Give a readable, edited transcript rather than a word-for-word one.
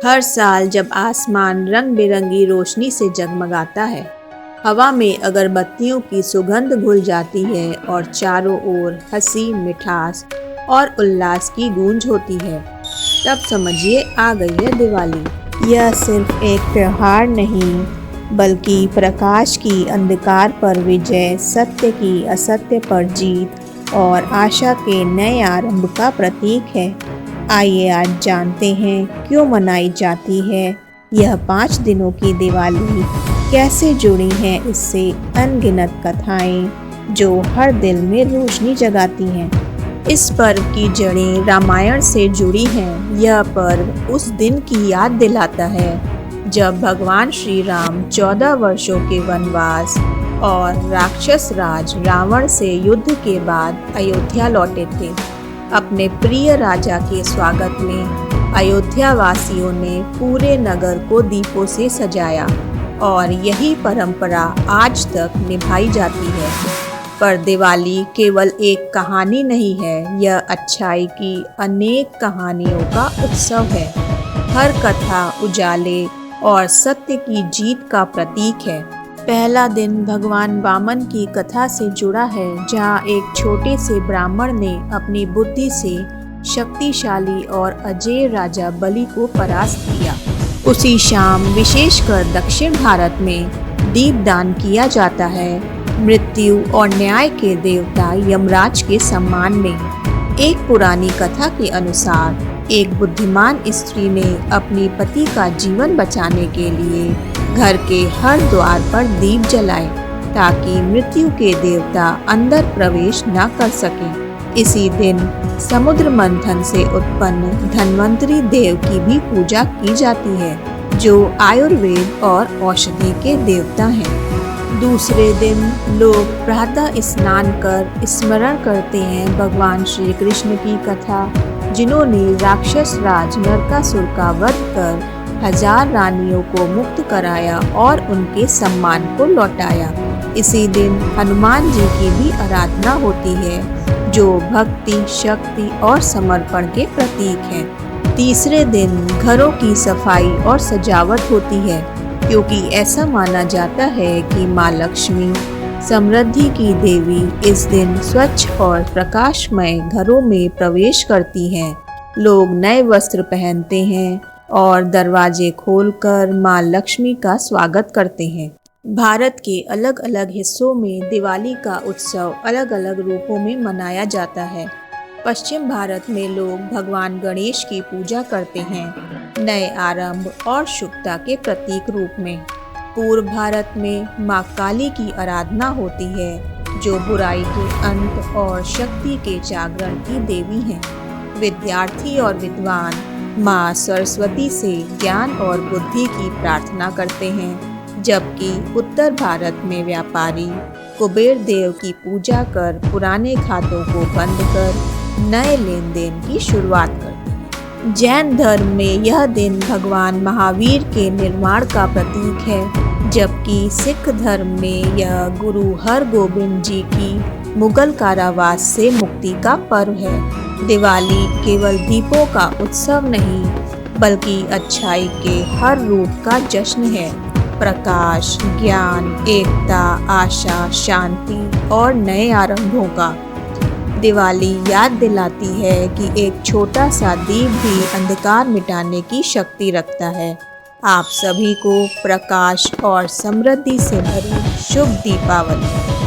हर साल जब आसमान रंग बिरंगी रोशनी से जगमगाता है, हवा में अगरबत्तियों की सुगंध घुल जाती है और चारों ओर हंसी, मिठास और उल्लास की गूंज होती है, तब समझिए आ गई है दिवाली। यह सिर्फ एक त्योहार नहीं, बल्कि प्रकाश की अंधकार पर विजय, सत्य की असत्य पर जीत और आशा के नए आरंभ का प्रतीक है। आइए आज जानते हैं क्यों मनाई जाती है यह 5 दिनों की दिवाली, कैसे जुड़ी हैं इससे अनगिनत कथाएं जो हर दिल में रोशनी जगाती हैं। इस पर्व की जड़ें रामायण से जुड़ी हैं। यह पर्व उस दिन की याद दिलाता है जब भगवान श्री राम 14 वर्षों के वनवास और राक्षस राज रावण से युद्ध के बाद अयोध्या लौटे थे। अपने प्रिय राजा के स्वागत में अयोध्या वासियों ने पूरे नगर को दीपों से सजाया और यही परंपरा आज तक निभाई जाती है। पर दिवाली केवल एक कहानी नहीं है, यह अच्छाई की अनेक कहानियों का उत्सव है। हर कथा उजाले और सत्य की जीत का प्रतीक है। पहला दिन भगवान वामन की कथा से जुड़ा है, जहाँ एक छोटे से ब्राह्मण ने अपनी बुद्धि से शक्तिशाली और अजेय राजा बलि को परास्त किया। उसी शाम विशेषकर दक्षिण भारत में दीपदान किया जाता है, मृत्यु और न्याय के देवता यमराज के सम्मान में। एक पुरानी कथा के अनुसार एक बुद्धिमान स्त्री ने अपने पति का जीवन बचाने के लिए घर के हर द्वार पर दीप जलाए ताकि मृत्यु के देवता अंदर प्रवेश न कर सकें। इसी दिन समुद्र मंथन से उत्पन्न धन्वंतरी देव की भी पूजा की जाती है, जो आयुर्वेद और औषधि के देवता हैं। दूसरे दिन लोग प्रातः स्नान कर स्मरण करते हैं भगवान श्री कृष्ण की कथा, जिन्होंने राक्षस राज नरकासुर का वध कर 1000 रानियों को मुक्त कराया और उनके सम्मान को लौटाया। इसी दिन हनुमान जी की भी आराधना होती है, जो भक्ति, शक्ति और समर्पण के प्रतीक हैं। तीसरे दिन घरों की सफाई और सजावट होती है, क्योंकि ऐसा माना जाता है कि माँ लक्ष्मी, समृद्धि की देवी, इस दिन स्वच्छ और प्रकाशमय घरों में प्रवेश करती हैं। लोग नए वस्त्र पहनते हैं और दरवाजे खोलकर माँ लक्ष्मी का स्वागत करते हैं। भारत के अलग अलग हिस्सों में दिवाली का उत्सव अलग अलग रूपों में मनाया जाता है। पश्चिम भारत में लोग भगवान गणेश की पूजा करते हैं, नए आरंभ और शुभता के प्रतीक रूप में। पूर्व भारत में माँ काली की आराधना होती है, जो बुराई के अंत और शक्ति के जागरण की देवी हैं। विद्यार्थी और विद्वान माँ सरस्वती से ज्ञान और बुद्धि की प्रार्थना करते हैं, जबकि उत्तर भारत में व्यापारी कुबेर देव की पूजा कर पुराने खातों को बंद कर नए लेन देन की शुरुआत करते हैं। जैन धर्म में यह दिन भगवान महावीर के निर्वाण का प्रतीक है, जबकि सिख धर्म में यह गुरु हरगोबिंद जी की मुगल कारावास से मुक्ति का पर्व है। दिवाली केवल दीपों का उत्सव नहीं, बल्कि अच्छाई के हर रूप का जश्न है। प्रकाश, ज्ञान, एकता, आशा, शांति और नए आरंभों का। दिवाली याद दिलाती है कि एक छोटा सा दीप भी अंधकार मिटाने की शक्ति रखता है। आप सभी को प्रकाश और समृद्धि से भरी शुभ दीपावली।